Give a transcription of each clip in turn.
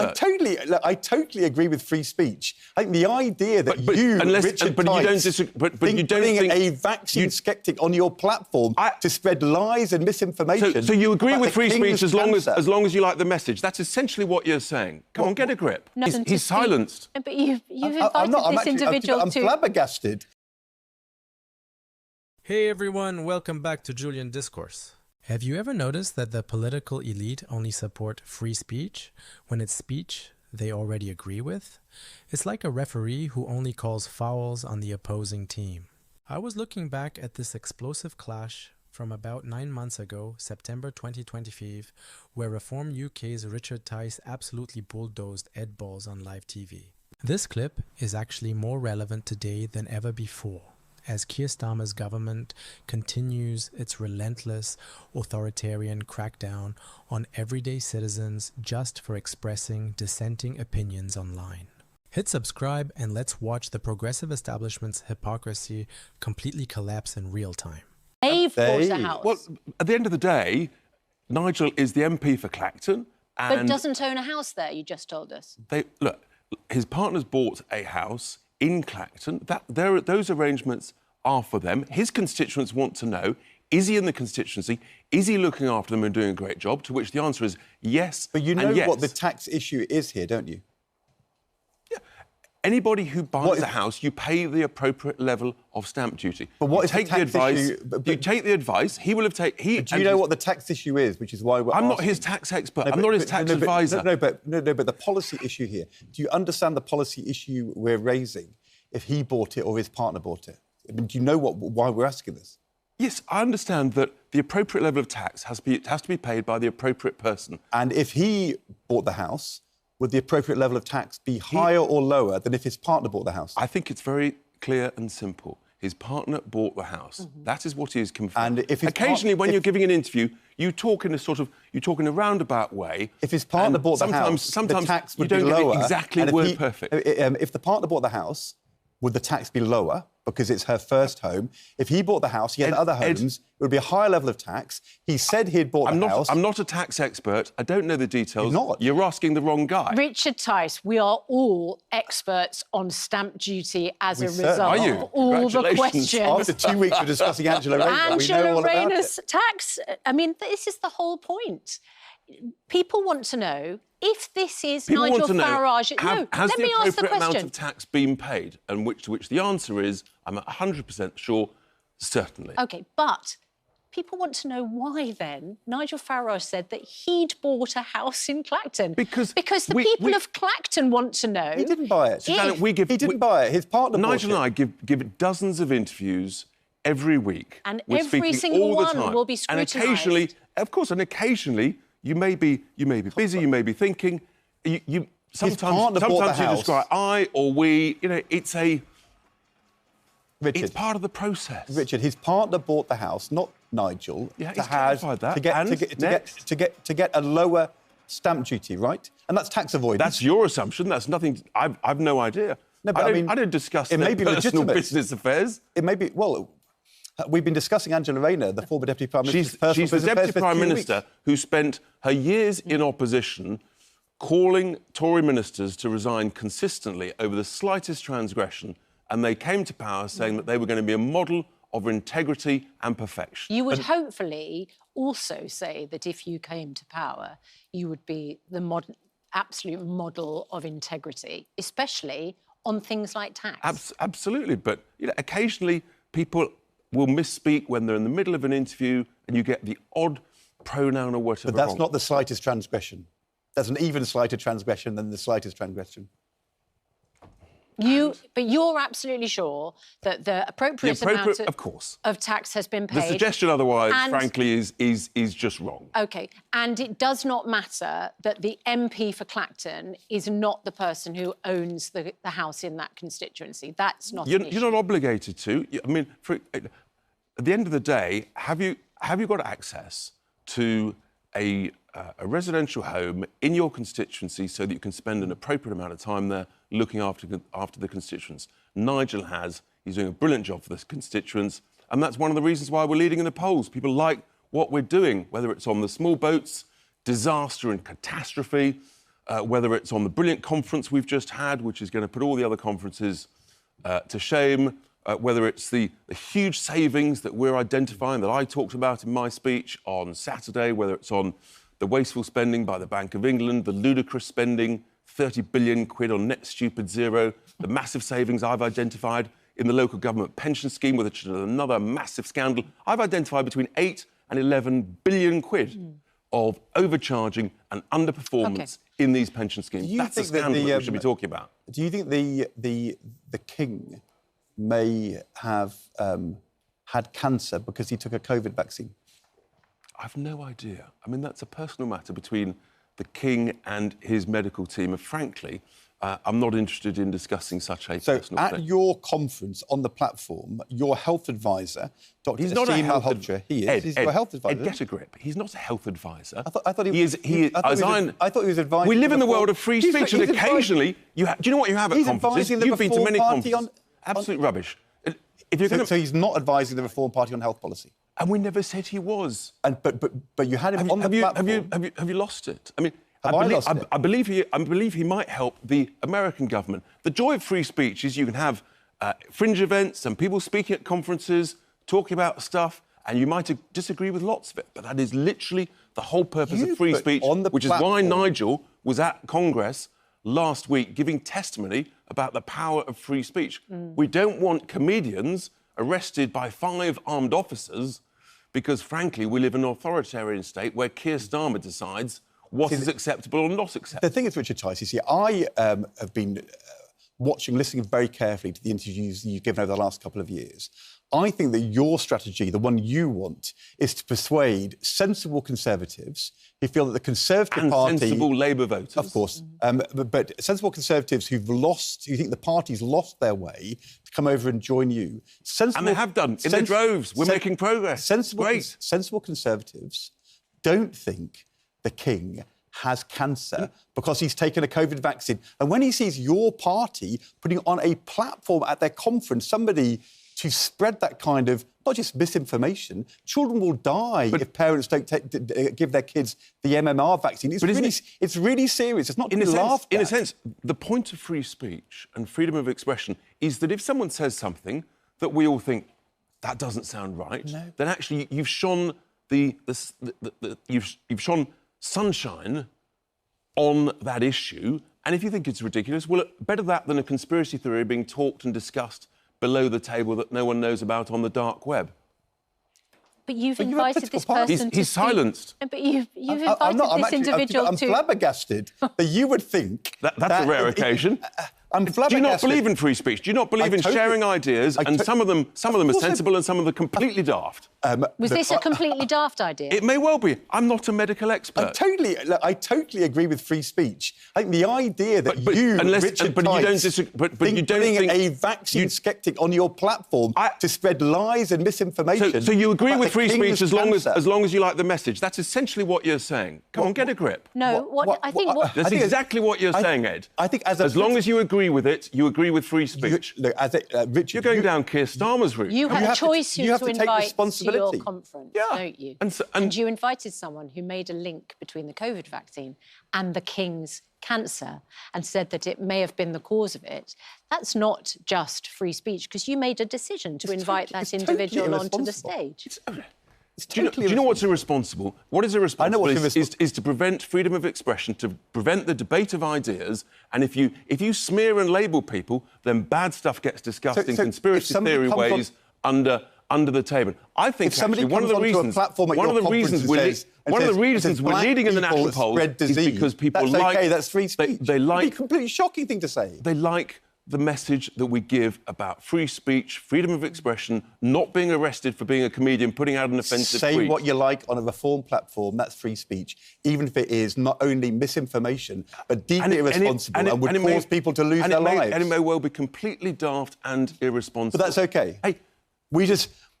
I totally agree with free speech. I think the idea that Richard Tice, putting a vaccine skeptic on your platform to spread lies and misinformation. So you agree with free speech as long as you like the message. That's essentially what you're saying. Come on, get a grip. No, he's silenced. No, but you've invited this individual I'm flabbergasted. Hey everyone, welcome back to Julian Discourse. Have you ever noticed that the political elite only support free speech when it's speech they already agree with? It's like a referee who only calls fouls on the opposing team. I was looking back at this explosive clash from about 9 months ago, September 2025, where Reform UK's Richard Tice absolutely bulldozed Ed Balls on live TV. This clip is actually more relevant today than ever before, as Keir Starmer's government continues its relentless authoritarian crackdown on everyday citizens just for expressing dissenting opinions online. Hit subscribe and let's watch the progressive establishment's hypocrisy completely collapse in real time. They've bought a house. Well, at the end of the day, Nigel is the MP for Clacton. But doesn't own a house there, you just told us. Look, his partner's bought a house in Clacton. Those arrangements are for them. His constituents want to know, is he in the constituency? Is he looking after them and doing a great job? To which the answer is yes. But you know yes. what the tax issue is here, don't you? Yeah. Anybody who buys a house, you pay the appropriate level of stamp duty. But what is take the tax issue? You take the advice. He will have taken. Do you know what the tax issue is? Which is why I'm not his tax expert. I'm not his tax advisor. But the policy issue here. Do you understand the policy issue we're raising? If he bought it or his partner bought it, I mean, do you know why we're asking this? Yes, I understand that the appropriate level of tax has to be paid by the appropriate person. And if he bought the house, would the appropriate level of tax be higher or lower than if his partner bought the house? I think it's very clear and simple. His partner bought the house. Mm-hmm. That is what he is confirmed. And if occasionally, when you're giving an interview, you talk in a roundabout way. If his partner bought the house, the tax would be lower. You don't get it exactly word perfect. If the partner bought the house, would the tax be lower because it's her first home? If he bought the house, he had other homes, it would be a higher level of tax. He said he'd bought the house. I'm not a tax expert. I don't know the details. You're not. You're asking the wrong guy. Richard Tice, we are all experts on stamp duty as a result are you? of all the questions. After 2 weeks of discussing Angela Rayner, we know all about Rayner's it. tax. I mean, this is the whole point. People want to know if this is Nigel Farage. Has the ask the appropriate amount question. of tax been paid? And to which the answer is, I'm 100% sure, certainly. OK, but people want to know why, then, Nigel Farage said that he'd bought a house in Clacton. Because the people of Clacton want to know. He didn't buy it. He didn't buy it. His partner bought it. Nigel and I give dozens of interviews every week. And every single one will be scrutinised. And occasionally, of course, you may be busy, you may be thinking. Sometimes you describe I or we. You know, it's part of the process. Richard, his partner bought the house, not Nigel, to get a lower stamp duty, right? And that's tax avoidance. That's your assumption. That's nothing. I've no idea. No, but I don't discuss their personal business affairs. It may be we've been discussing Angela Rayner, the former Deputy Prime Minister. She's the Deputy Prime Minister who spent her years in opposition calling Tory ministers to resign consistently over the slightest transgression, and they came to power saying that they were going to be a model of integrity and perfection. You would hopefully also say that if you came to power, you would be the absolute model of integrity, especially on things like tax. Absolutely, but occasionally people will misspeak when they're in the middle of an interview and you get the odd pronoun or whatever. But that's not the slightest transgression. That's an even slighter transgression than the slightest transgression. But you're absolutely sure that the appropriate amount of tax has been paid. The suggestion otherwise, frankly, is just wrong. OK. And it does not matter that the MP for Clacton is not the person who owns the house in that constituency. That's not an issue. You're not obligated to. I mean, at the end of the day, have you got access to a residential home in your constituency so that you can spend an appropriate amount of time there looking after the constituents? Nigel has. He's doing a brilliant job for the constituents, and that's one of the reasons why we're leading in the polls. People like what we're doing, whether it's on the small boats, disaster and catastrophe, whether it's on the brilliant conference we've just had, which is going to put all the other conferences to shame, whether it's the huge savings that we're identifying that I talked about in my speech on Saturday, whether it's on the wasteful spending by the Bank of England, the ludicrous spending, 30 billion quid on net stupid zero, the massive savings I've identified in the local government pension scheme, which is another massive scandal. I've identified between 8 and 11 billion quid of overcharging and underperformance in these pension schemes. That's a scandal that we should be talking about. Do you think the King may have had cancer because he took a COVID vaccine? I've no idea. I mean, that's a personal matter between the King and his medical team. And frankly, I'm not interested in discussing such a personal thing. So at your conference on the platform, your health advisor, Dr. He's not a health advisor. He is. He's your health advisor. Ed, get a grip. He's not a health advisor. I thought he was. I thought he was advising. We live in the world of free speech, and occasionally, do you know what you have at conferences? You've been to many conferences. Absolute rubbish. So he's not advising the Reform Party on health policy. And we never said he was. But you had him on the platform. Have you lost it? I mean, I believe he might help the American government. The joy of free speech is you can have fringe events and people speaking at conferences, talking about stuff, and you might disagree with lots of it. But that is literally the whole purpose of free speech, which is why Nigel was at Congress last week giving testimony about the power of free speech. We don't want comedians arrested by 5 armed officers because, frankly, we live in an authoritarian state where Keir Starmer decides what is acceptable or not acceptable. The thing is, Richard Tice, you see, I have been listening very carefully to the interviews you've given over the last couple of years. I think that your strategy, the one you want, is to persuade sensible Conservatives who feel that the Conservative Party... And sensible Labour voters. Of course. But sensible Conservatives who think the party's lost their way to come over and join you. And they have done, in their droves. We're making progress. Sensible Conservatives don't think the King has cancer because he's taken a COVID vaccine. And when he sees your party putting on a platform at their conference, somebody to spread that kind of, not just misinformation, children will die if parents don't give their kids the MMR vaccine. It's really serious. It's not to be laughed at. In a sense, the point of free speech and freedom of expression is that if someone says something that we all think, that doesn't sound right, then actually you've shone you've shone sunshine on that issue. And if you think it's ridiculous, well, better that than a conspiracy theory being talked and discussed below the table that no one knows about on the dark web. But you've invited this person to He's silenced. But you've invited this individual to... I'm flabbergasted that you would think... That's a rare occasion. I'm flabbergasted. Do you not believe in free speech? Do you not believe in sharing ideas? And some of them are sensible and some of them are completely daft. Was this a completely daft idea? It may well be. I'm not a medical expert. I totally agree with free speech. I think the idea that Richard Tice, putting a vaccine sceptic on your platform to spread lies and misinformation... So you agree with free speech as long as you like the message? That's essentially what you're saying. Come on, get a grip. No, That's exactly what you're saying, Ed. I think as long as you agree with it, you agree with free speech. Richard, you're going down Keir Starmer's route. You had a choice who to invite to your conference, don't you? And you invited someone who made a link between the COVID vaccine and the King's cancer and said that it may have been the cause of it. That's not just free speech, because you made a decision to invite that individual onto the stage. Do you know what's irresponsible? What is irresponsible is to prevent freedom of expression, to prevent the debate of ideas. And if you smear and label people, then bad stuff gets discussed in conspiracy theory ways under the table. I think actually one of the reasons we're leading in the national polls is because people that's free speech. They like a completely shocking thing to say. They like the message that we give about free speech, freedom of expression, not being arrested for being a comedian, putting out an offensive tweet. Say what you like on a Reform platform, that's free speech, even if it is not only misinformation, but deeply irresponsible and would cause people to lose their lives. And it may well be completely daft and irresponsible. But that's OK. Hey,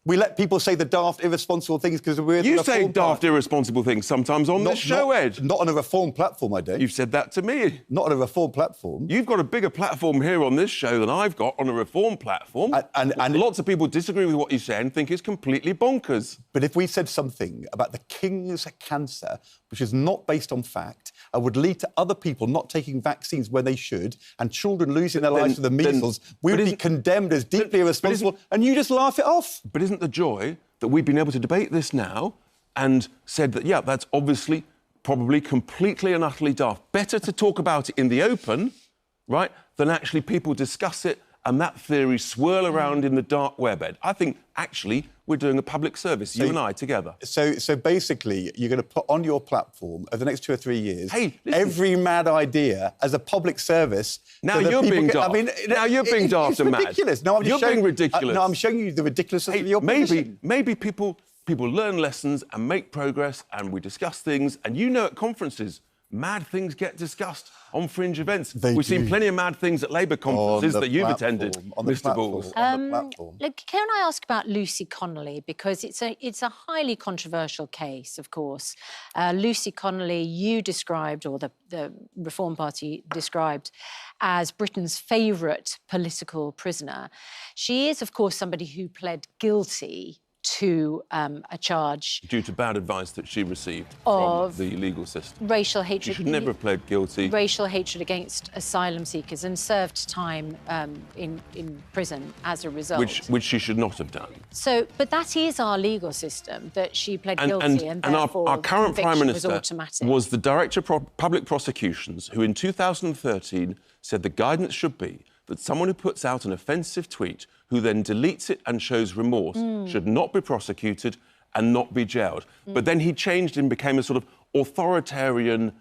we let people say the daft, irresponsible things because we're the You Reform say daft, irresponsible things sometimes on this show, Ed. Not on a Reform platform, I don't. You've said that to me. Not on a Reform platform. You've got a bigger platform here on this show than I've got on a Reform platform. And lots of people disagree with what you say and think it's completely bonkers. But if we said something about the King's cancer which is not based on fact and would lead to other people not taking vaccines when they should and children losing their lives to the measles, we would be condemned as deeply irresponsible, and you just laugh it off. But isn't the joy that we've been able to debate this now and said that, yeah, that's obviously probably completely and utterly daft. Better to talk about it in the open, right, than actually people discuss it and that theory swirl around in the dark web, Ed. I think, actually, we're doing a public service, you and I, together. So basically, you're going to put on your platform over the next 2 or 3 years every mad idea as a public service. Now you're being daft. Now you're being daft and mad. It's ridiculous. No, you're being ridiculous. No, I'm showing you the ridiculousness of your position. Maybe people learn lessons and make progress, and we discuss things, and you know at conferences, mad things get discussed on fringe events. We've seen plenty of mad things at Labour conferences that you've attended, Mr. Balls. Look, can I ask about Lucy Connolly? Because it's a highly controversial case, of course. Lucy Connolly, you described, or the Reform Party described, as Britain's favourite political prisoner. She is, of course, somebody who pled guilty to a charge due to bad advice that she received from the legal system. Racial hatred. She should never have pled guilty. Racial hatred against asylum seekers, and served time in prison as a result. Which she should not have done. So, but that is our legal system, that she pled guilty and therefore our current Prime Minister was the Director of Public Prosecutions, who in 2013 said the guidance should be that someone who puts out an offensive tweet, who then deletes it and shows remorse, should not be prosecuted and not be jailed. But then he changed and became a sort of authoritarian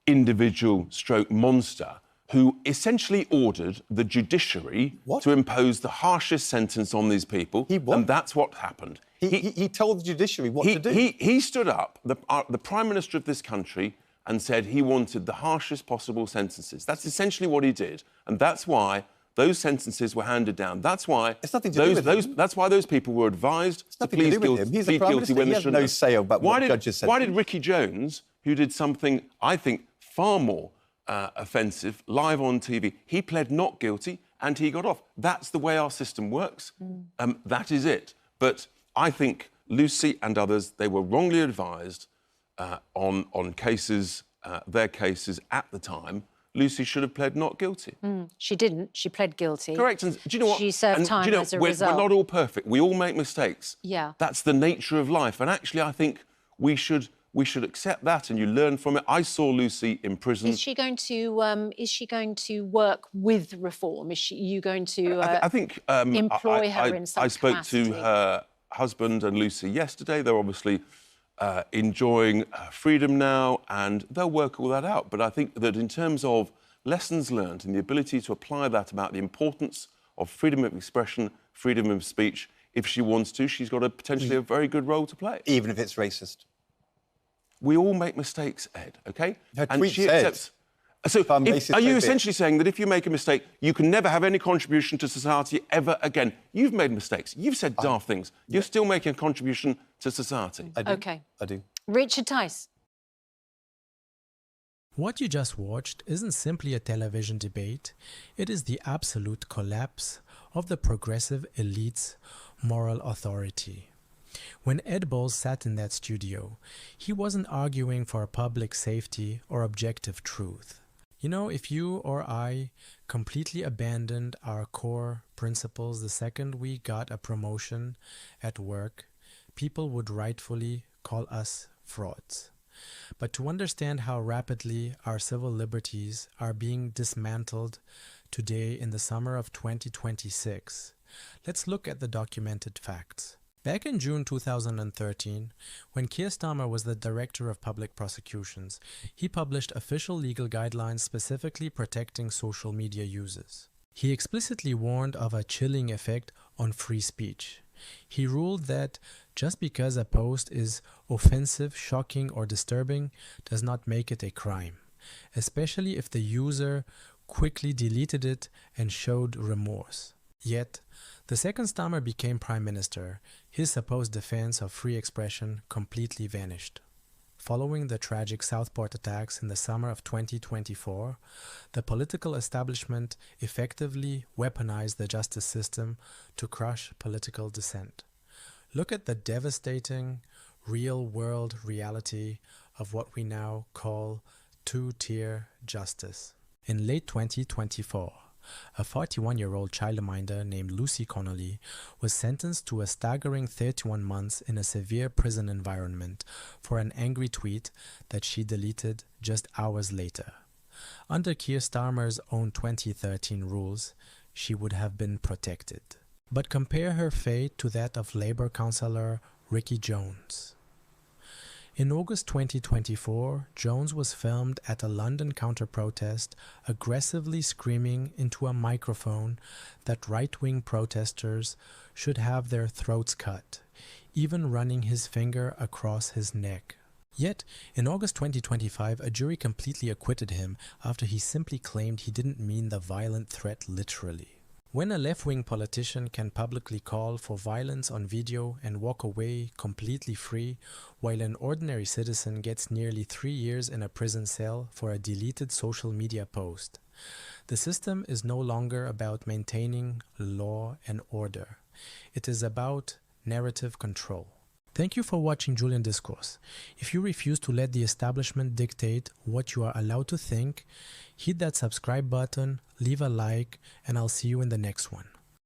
individual stroke monster who essentially ordered the judiciary to impose the harshest sentence on these people. And that's what happened. He told the judiciary what to do. He stood up, the Prime Minister of this country, and said he wanted the harshest possible sentences. That's essentially what he did. And that's why those sentences were handed down. That's why that's why those people were advised to plead guilty when they shouldn't. No say about what judges said. Why did Ricky Jones, who did something, I think, far more offensive, live on TV, he pled not guilty and he got off? That's the way our system works. That is it. But I think Lucy and others, they were wrongly advised on cases, their cases at the time. Lucy should have pled not guilty. She didn't. She pled guilty. Correct. And do you know what? She served time as a result. We're not all perfect. We all make mistakes. Yeah. That's the nature of life. And actually, I think we should accept that, and you learn from it. I saw Lucy in prison. Is she going to work with reform? Is you going to I think employ her in some capacity? I spoke to her husband and Lucy yesterday. They're obviously enjoying freedom now, and they'll work all that out. But I think that in terms of lessons learned and the ability to apply that about the importance of freedom of expression, freedom of speech, if she wants to, she's got potentially a very good role to play. Even if it's racist. We all make mistakes, Ed, OK? Her tweet says... So are you essentially saying that if you make a mistake, you can never have any contribution to society ever again? You've made mistakes. You've said daft things. You're still making a contribution to society. I do. OK. I do. Richard Tice. What you just watched isn't simply a television debate. It is the absolute collapse of the progressive elite's moral authority. When Ed Balls sat in that studio, he wasn't arguing for public safety or objective truth. You know, if you or I completely abandoned our core principles the second we got a promotion at work, people would rightfully call us frauds. But to understand how rapidly our civil liberties are being dismantled today in the summer of 2026, let's look at the documented facts. Back in June 2013, when Keir Starmer was the Director of Public Prosecutions, he published official legal guidelines specifically protecting social media users. He explicitly warned of a chilling effect on free speech. He ruled that just because a post is offensive, shocking, or disturbing does not make it a crime, especially if the user quickly deleted it and showed remorse. Yet, the second Starmer became Prime Minister, his supposed defense of free expression completely vanished. Following the tragic Southport attacks in the summer of 2024, the political establishment effectively weaponized the justice system to crush political dissent. Look at the devastating, real-world reality of what we now call two-tier justice. In late 2024, a 41-year-old childminder named Lucy Connolly was sentenced to a staggering 31 months in a severe prison environment for an angry tweet that she deleted just hours later. Under Keir Starmer's own 2013 rules, she would have been protected. But compare her fate to that of Labour councillor Ricky Jones. In August 2024, Jones was filmed at a London counter-protest aggressively screaming into a microphone that right-wing protesters should have their throats cut, even running his finger across his neck. Yet, in August 2025, a jury completely acquitted him after he simply claimed he didn't mean the violent threat literally. When a left-wing politician can publicly call for violence on video and walk away completely free, while an ordinary citizen gets nearly 3 years in a prison cell for a deleted social media post, the system is no longer about maintaining law and order. It is about narrative control. Thank you for watching Julian Discourse. If you refuse to let the establishment dictate what you are allowed to think, hit that subscribe button, leave a like, and I'll see you in the next one.